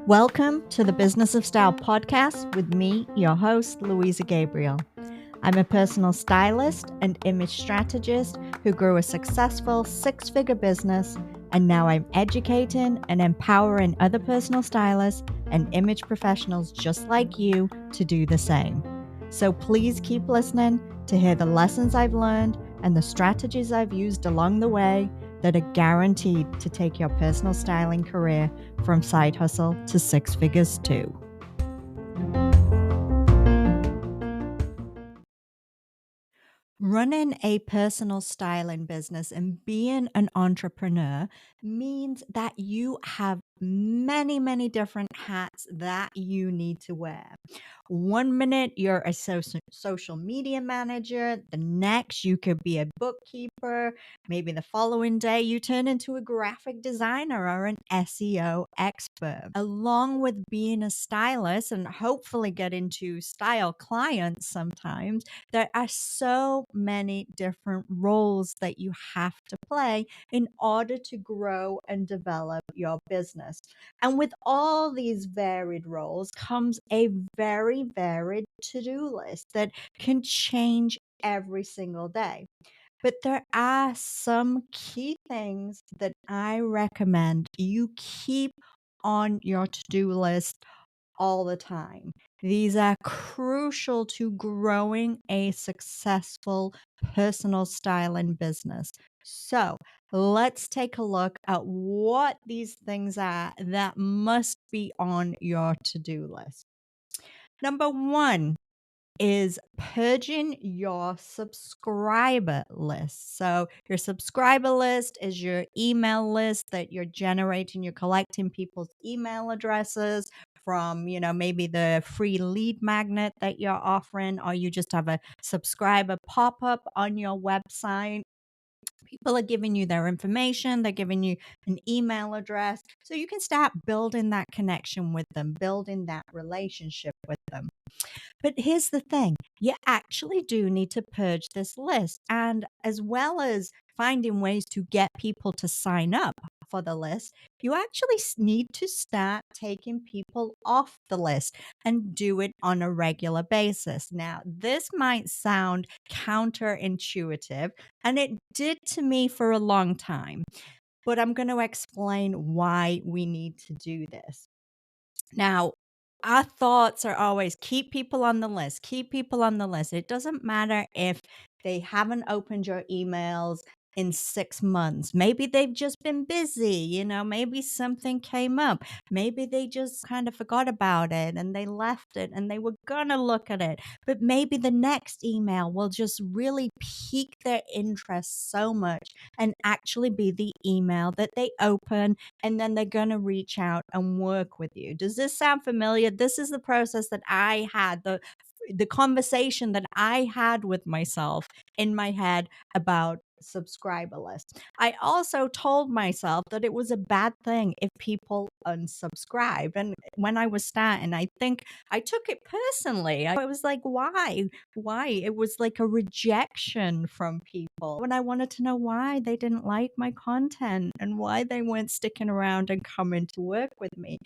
Welcome to the Business of Style podcast with me, your host, Louisa Gabriel. I'm a personal stylist and image strategist who grew a successful six-figure business, and now I'm educating and empowering other personal stylists and image professionals just like you to do the same. So please keep listening to hear the lessons I've learned and the strategies I've used along the way that are guaranteed to take your personal styling career from side hustle to six figures too. Running a personal styling business and being an entrepreneur means that you have many different hats that you need to wear. One minute you're a social media manager, the next you could be a bookkeeper, maybe the following day you turn into a graphic designer or an SEO expert. Along with being a stylist and hopefully get into style clients sometimes, there are so many different roles that you have to play in order to grow and develop your business. And with all these varied roles comes a very varied to do list that can change every single day. But there are some key things that I recommend you keep on your to do list all the time. These are crucial to growing a successful personal styling business. So let's take a look at what these things are that must be on your to do list. Number one is purging your subscriber list. So, your subscriber list is your email list that you're generating. You're collecting people's email addresses from, maybe the free lead magnet that you're offering, or you just have a subscriber pop up on your website. People are giving you their information, they're giving you an email address. So, you can start building that connection with them, building that relationship with them. But here's the thing, you actually do need to purge this list. And as well as finding ways to get people to sign up for the list, you actually need to start taking people off the list and do it on a regular basis. Now, this might sound counterintuitive, and it did to me for a long time, but I'm going to explain why we need to do this. Now, our thoughts are always keep people on the list, keep people on the list. It doesn't matter if they haven't opened your emails in 6 months. Maybe they've just been busy, maybe something came up. Maybe they just kind of forgot about it and they left it and they were going to look at it. But maybe the next email will just really pique their interest so much and actually be the email that they open, and then they're going to reach out and work with you. Does this sound familiar? This is the process that I had, the conversation that I had with myself in my head about subscriber lists. I also told myself that it was a bad thing if people unsubscribed. And when I was starting, I think I took it personally. I was like, why? Why? It was like a rejection from people. And I wanted to know why they didn't like my content and why they weren't sticking around and coming to work with me.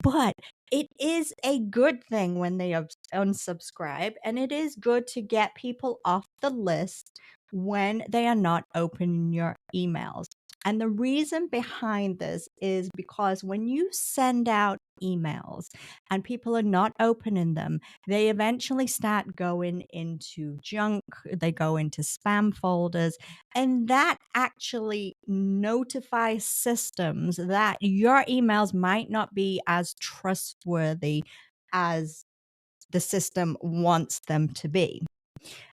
But it is a good thing when they unsubscribe, and it is good to get people off the list when they are not opening your emails. And the reason behind this is because when you send out emails and people are not opening them, they eventually start going into junk, they go into spam folders, and that actually notifies systems that your emails might not be as trustworthy as the system wants them to be.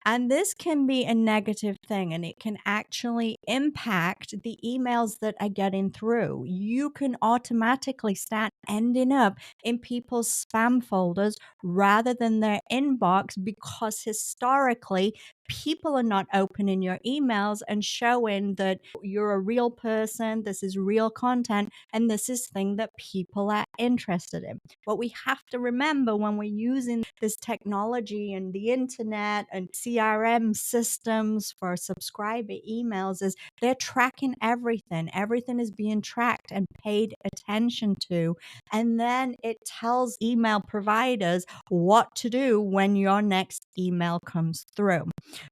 And this can be a negative thing, and it can actually impact the emails that are getting through. You can automatically start ending up in people's spam folders rather than their inbox, because historically people are not opening your emails and showing that you're a real person, this is real content, and this is thing that people are interested in. What we have to remember when we're using this technology and the internet and CRM systems for subscriber emails is they're tracking everything. Everything is being tracked and paid attention to. And then it tells email providers what to do when your next email comes through.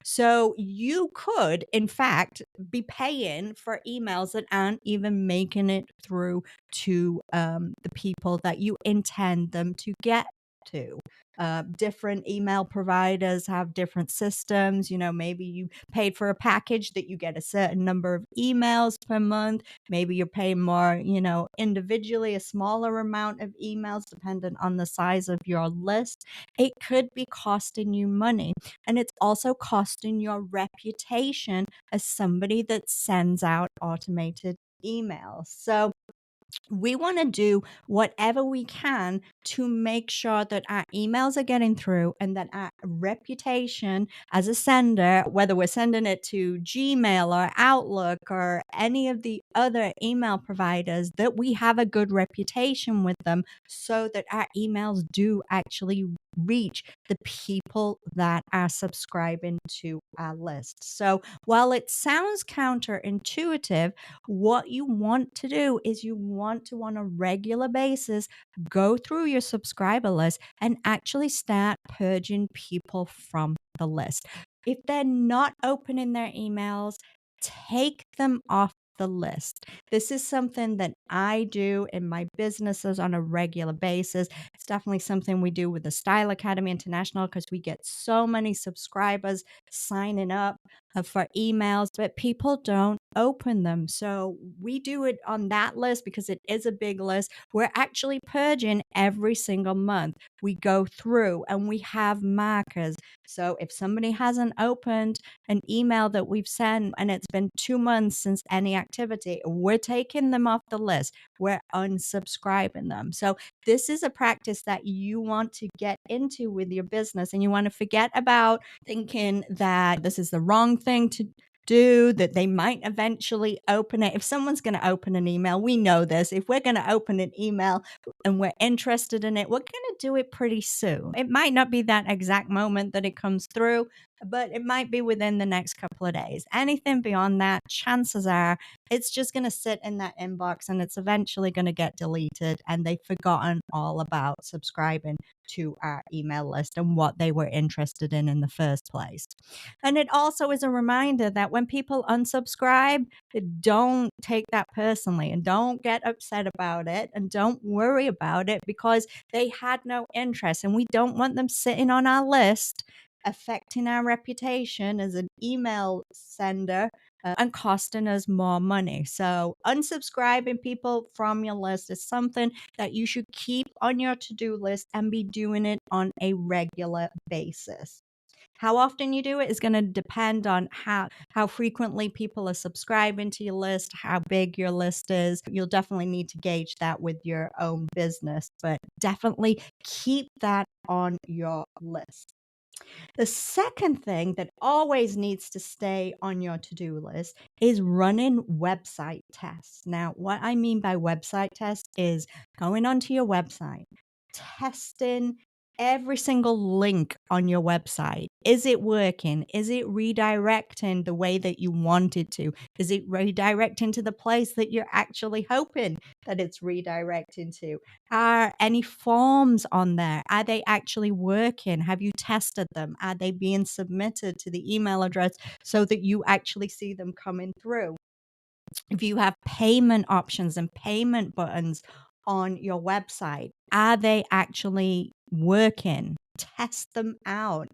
So you could, in fact, be paying for emails that aren't even making it through to the people that you intend them to get to. Different email providers have different systems. Maybe you paid for a package that you get a certain number of emails per month. Maybe you're paying more, individually, a smaller amount of emails dependent on the size of your list. It could be costing you money. And it's also costing your reputation as somebody that sends out automated emails. So we want to do whatever we can to make sure that our emails are getting through and that our reputation as a sender, whether we're sending it to Gmail or Outlook or any of the other email providers, that we have a good reputation with them so that our emails do actually reach the people that are subscribing to our list. So while it sounds counterintuitive, what you want to do is you want to, on a regular basis, go through your subscriber list and actually start purging people from the list. If they're not opening their emails, take them off the list. This is something that I do in my businesses on a regular basis. It's definitely something we do with the Style Academy International because we get so many subscribers signing up for emails, but people don't open them. So we do it on that list because it is a big list. We're actually purging every single month. We go through and we have markers. So if somebody hasn't opened an email that we've sent and it's been 2 months since any activity, we're taking them off the list. We're unsubscribing them. So this is a practice that you want to get into with your business, and you want to forget about thinking that this is the wrong thing to do, that they might eventually open it. If someone's going to open an email, we know this. If we're going to open an email and we're interested in it, we're going to do it pretty soon. It might not be that exact moment that it comes through, but it might be within the next couple of days. Anything beyond that, chances are it's just going to sit in that inbox and it's eventually going to get deleted, and they've forgotten all about subscribing to our email list and what they were interested in the first place. And it also is a reminder that when people unsubscribe, don't take that personally and don't get upset about it and don't worry about it, because they had no interest and we don't want them sitting on our list affecting our reputation as an email sender and costing us more money. So, unsubscribing people from your list is something that you should keep on your to do list and be doing it on a regular basis. How often you do it is going to depend on how frequently people are subscribing to your list, how big your list is. You'll definitely need to gauge that with your own business, but definitely keep that on your list. The second thing that always needs to stay on your to do list is running website tests. Now, what I mean by website tests is going onto your website, testing every single link on your website. Is it working? Is it redirecting the way that you want it to? Is it redirecting to the place that you're actually hoping that it's redirecting to? Are any forms on there? Are they actually working? Have you tested them? Are they being submitted to the email address so that you actually see them coming through? If you have payment options and payment buttons on your website, are they actually working? Test them out.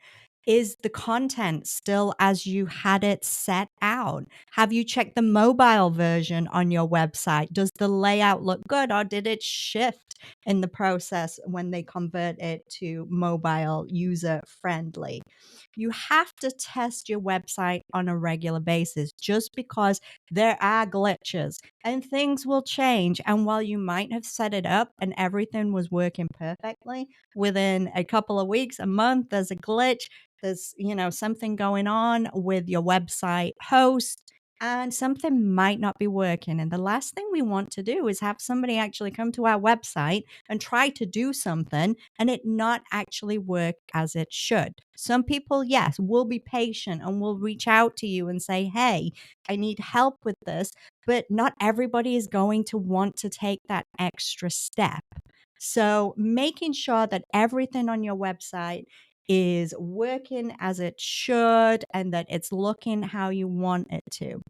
Is the content still as you had it set out? Have you checked the mobile version on your website? Does the layout look good, or did it shift in the process when they convert it to mobile user friendly? You have to test your website on a regular basis, just because there are glitches and things will change. And while you might have set it up and everything was working perfectly, within a couple of weeks, a month, there's a glitch. There's, something going on with your website host and something might not be working. And the last thing we want to do is have somebody actually come to our website and try to do something and it not actually work as it should. Some people, yes, will be patient and will reach out to you and say, hey, I need help with this. But not everybody is going to want to take that extra step. So making sure that everything on your website is working as it should and that it's looking how you want it to.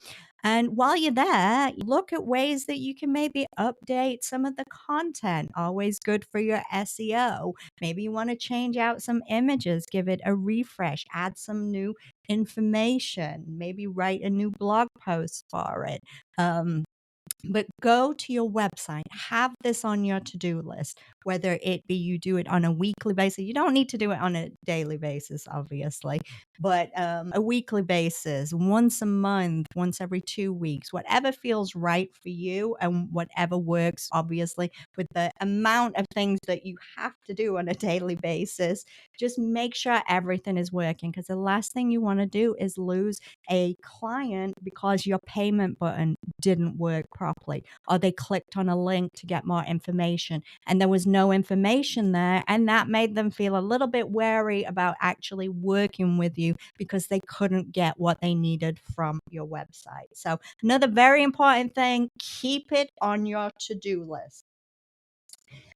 And while you're there, look at ways that you can maybe update some of the content. Always good for your SEO. Maybe you want to change out some images, give it a refresh, add some new information, maybe write a new blog post for it. Um, but go to your website, have this on your to-do list, whether it be you do it on a weekly basis. You don't need to do it on a daily basis, obviously, but a weekly basis, once a month, once every 2 weeks, whatever feels right for you and whatever works, obviously, with the amount of things that you have to do on a daily basis. Just make sure everything is working because the last thing you want to do is lose a client because your payment button didn't work properly, or they clicked on a link to get more information and there was no information there. And that made them feel a little bit wary about actually working with you because they couldn't get what they needed from your website. So, another very important thing, keep it on your to do list.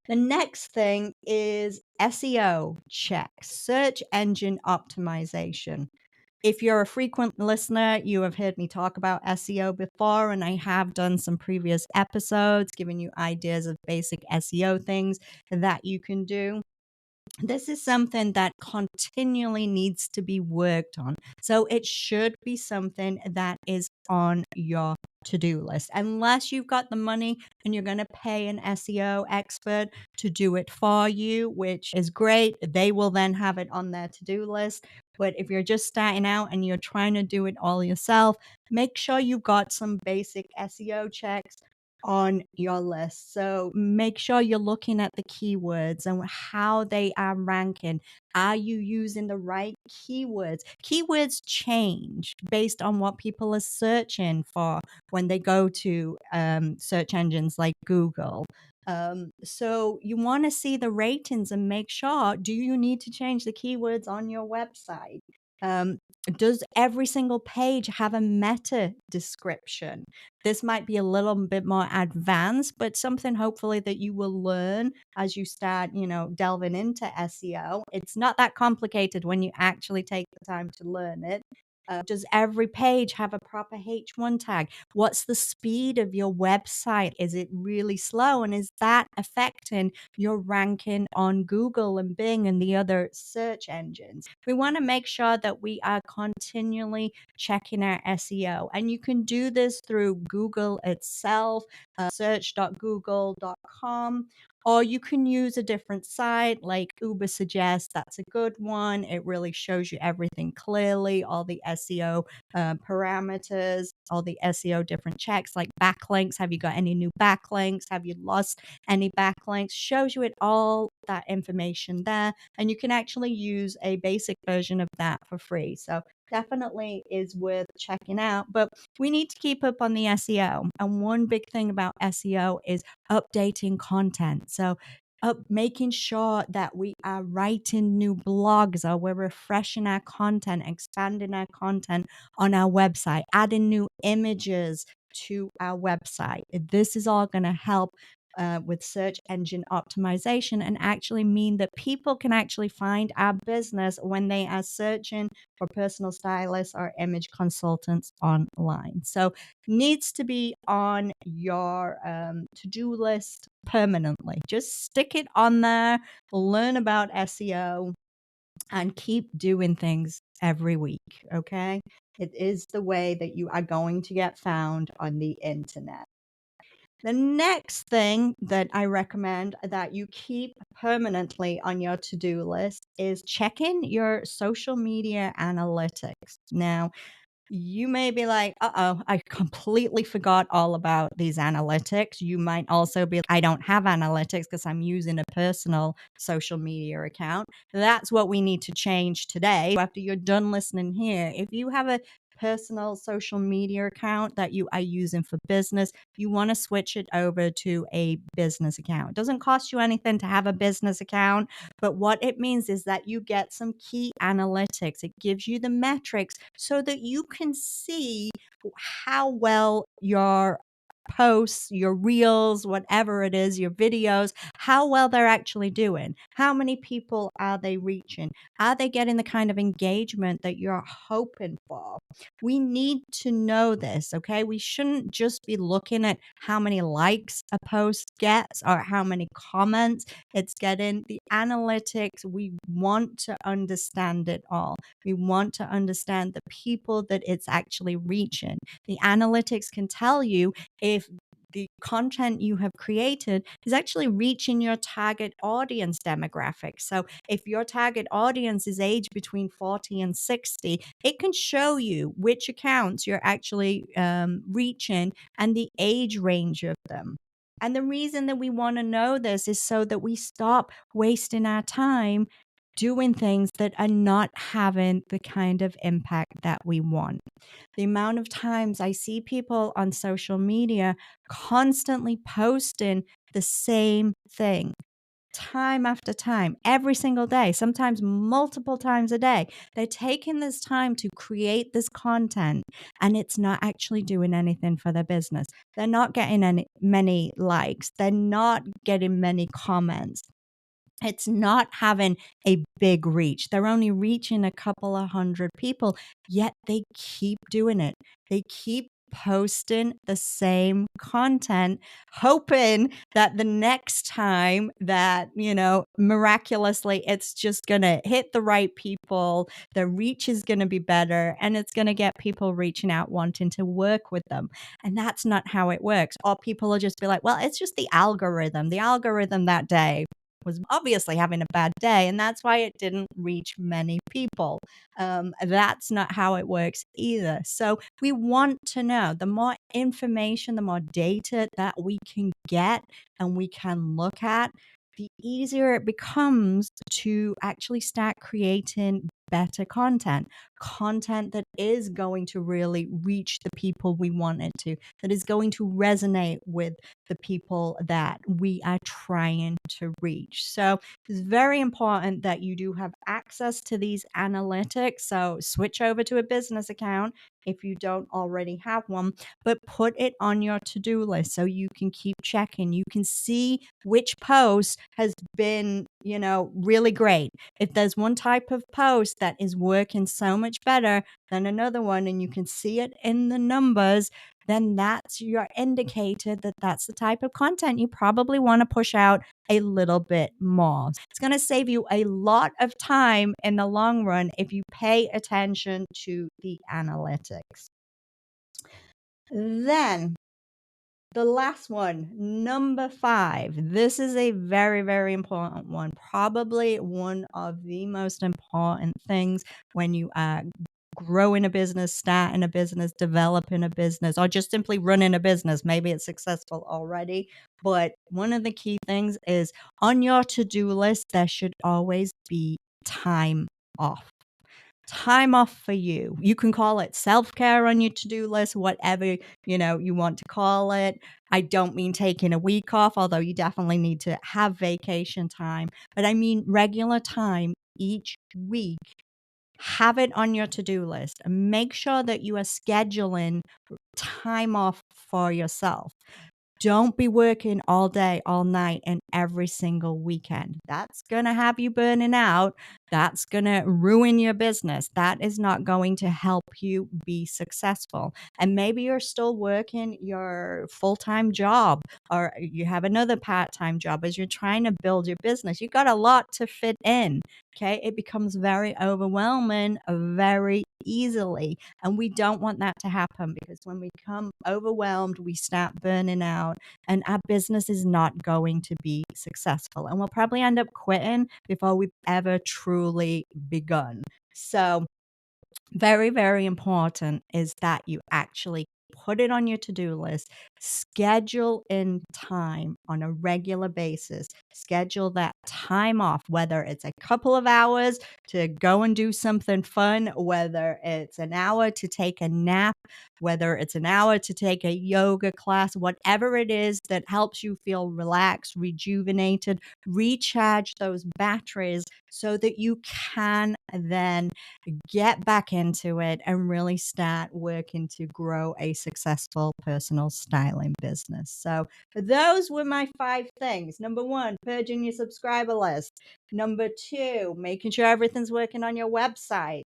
The next thing is SEO check, search engine optimization. If you're a frequent listener, you have heard me talk about SEO before, and I have done some previous episodes giving you ideas of basic SEO things that you can do. This is something that continually needs to be worked on. So it should be something that is on your to do list. Unless you've got the money and you're going to pay an SEO expert to do it for you, which is great. They will then have it on their to do list. But if you're just starting out and you're trying to do it all yourself, make sure you've got some basic SEO checks on your list. So make sure you're looking at the keywords and how they are ranking. Are you using the right keywords? Keywords change based on what people are searching for when they go to search engines like Google. So you want to see the ratings and make sure, do you need to change the keywords on your website? Um, does every single page have a meta description? This might be a little bit more advanced, but something hopefully that you will learn as you start, delving into SEO. It's not that complicated when you actually take the time to learn it. Does every page have a proper H1 tag? What's the speed of your website? Is it really slow? And is that affecting your ranking on Google and Bing and the other search engines? We want to make sure that we are continually checking our SEO. And you can do this through Google itself, search.google.com, or you can use a different site like Uber Suggest. That's a good one. It really shows you everything clearly, all the SEO parameters, all the SEO different checks like backlinks. Have you got any new backlinks? Have you lost any backlinks? Shows you it all that information there. And you can actually use a basic version of that for free. So definitely is worth checking out. But we need to keep up on the SEO. And one big thing about SEO is updating content. So making sure that we are writing new blogs or we're refreshing our content, expanding our content on our website, adding new images to our website. This is all going to help with search engine optimization and actually mean that people can actually find our business when they are searching for personal stylists or image consultants online. So needs to be on your to-do list permanently. Just stick it on there, learn about SEO, and keep doing things every week. Okay. It is the way that you are going to get found on the internet. The next thing that I recommend that you keep permanently on your to do list is checking your social media analytics. Now, You may be like, uh-oh, I completely forgot all about these analytics. You might also be, I don't have analytics because I'm using a personal social media account. That's what we need to change today. After you're done listening here, if you have a personal social media account that you are using for business, you want to switch it over to a business account. It doesn't cost you anything to have a business account, but what it means is that you get some key analytics. It gives you the metrics so that you can see how well your posts, your reels, whatever it is, your videos, how well they're actually doing. How many people are they reaching? Are they getting the kind of engagement that you're hoping for? We need to know this, okay? We shouldn't just be looking at how many likes a post gets or how many comments it's getting. The analytics, we want to understand it all. We want to understand the people that it's actually reaching. The analytics can tell you if the content you have created is actually reaching your target audience demographic. So, if your target audience is aged between 40 and 60, it can show you which accounts you're actually reaching and the age range of them. And the reason that we want to know this is so that we stop wasting our time doing things that are not having the kind of impact that we want. The amount of times I see people on social media constantly posting the same thing time after time, every single day, sometimes multiple times a day. They're taking this time to create this content and it's not actually doing anything for their business. They're not getting many likes, they're not getting many comments. It's not having a big reach. They're only reaching a couple of hundred people, yet they keep doing it. They keep posting the same content, hoping that the next time that, miraculously it's just going to hit the right people, the reach is going to be better, and it's going to get people reaching out wanting to work with them. And that's not how it works. Or people will just be like, well, it's just the algorithm. The algorithm that day was obviously having a bad day, and that's why it didn't reach many people. That's not how it works either. So we want to know the more information, the more data that we can get and we can look at, the easier it becomes to actually start creating better content, content that is going to really reach the people we want it to, that is going to resonate with the people that we are trying to reach. So it's very important that you do have access to these analytics. So switch over to a business account if you don't already have one, but put it on your to do list so you can keep checking. You can see which post has been, really great. If there's one type of post that is working so much better than another one, and you can see it in the numbers, then that's your indicator that that's the type of content you probably want to push out a little bit more. It's going to save you a lot of time in the long run if you pay attention to the analytics. Then the last one, number 5. This is a very, very important one. Probably one of the most important things when you are growing a business, starting a business, developing a business, or just simply running a business. Maybe it's successful already. But one of the key things is on your to do list, there should always be time off. Time off for you. You can call it self-care on your to-do list, whatever, you want to call it. I don't mean taking a week off, although you definitely need to have vacation time, but I mean regular time each week. Have it on your to-do list and make sure that you are scheduling time off for yourself. Don't be working all day, all night, and every single weekend. That's going to have you burning out. That's going to ruin your business. That is not going to help you be successful. And maybe you're still working your full time job or you have another part time job as you're trying to build your business. You got a lot to fit in. Okay. It becomes very overwhelming very easily. And we don't want that to happen because when we become overwhelmed, we start burning out and our business is not going to be successful. And we'll probably end up quitting before we've ever truly begun. So very, very important is that you actually put it on your to-do list, schedule in time on a regular basis, schedule that time off, whether it's a couple of hours to go and do something fun, whether it's an hour to take a nap, whether it's an hour to take a yoga class, whatever it is that helps you feel relaxed, rejuvenated, recharge those batteries so that you can then get back into it and really start working to grow a successful personal styling business. So, those were my 5 things. Number one, purging your subscriber list. Number two, making sure everything's working on your website.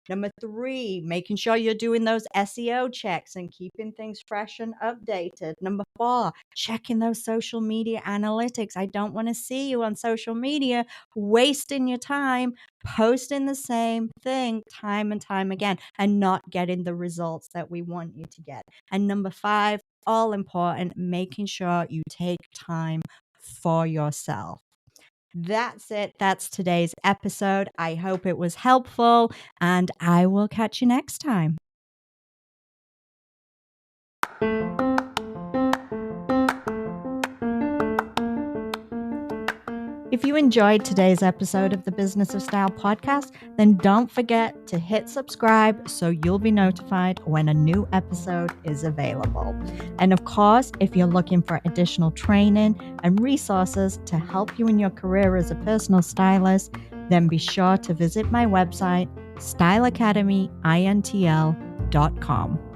Number three, making sure you're doing those SEO checks and keeping things fresh and updated. Number four, checking those social media analytics. I don't want to see you on social media wasting your time posting the same thing time and time again and not getting the results that we want you to get. And number five, all important, making sure you take time for yourself. That's it. That's today's episode. I hope it was helpful, and I will catch you next time. If you enjoyed today's episode of the Business of Style podcast, then don't forget to hit subscribe so you'll be notified when a new episode is available. And of course, if you're looking for additional training and resources to help you in your career as a personal stylist, then be sure to visit my website, styleacademyintl.com.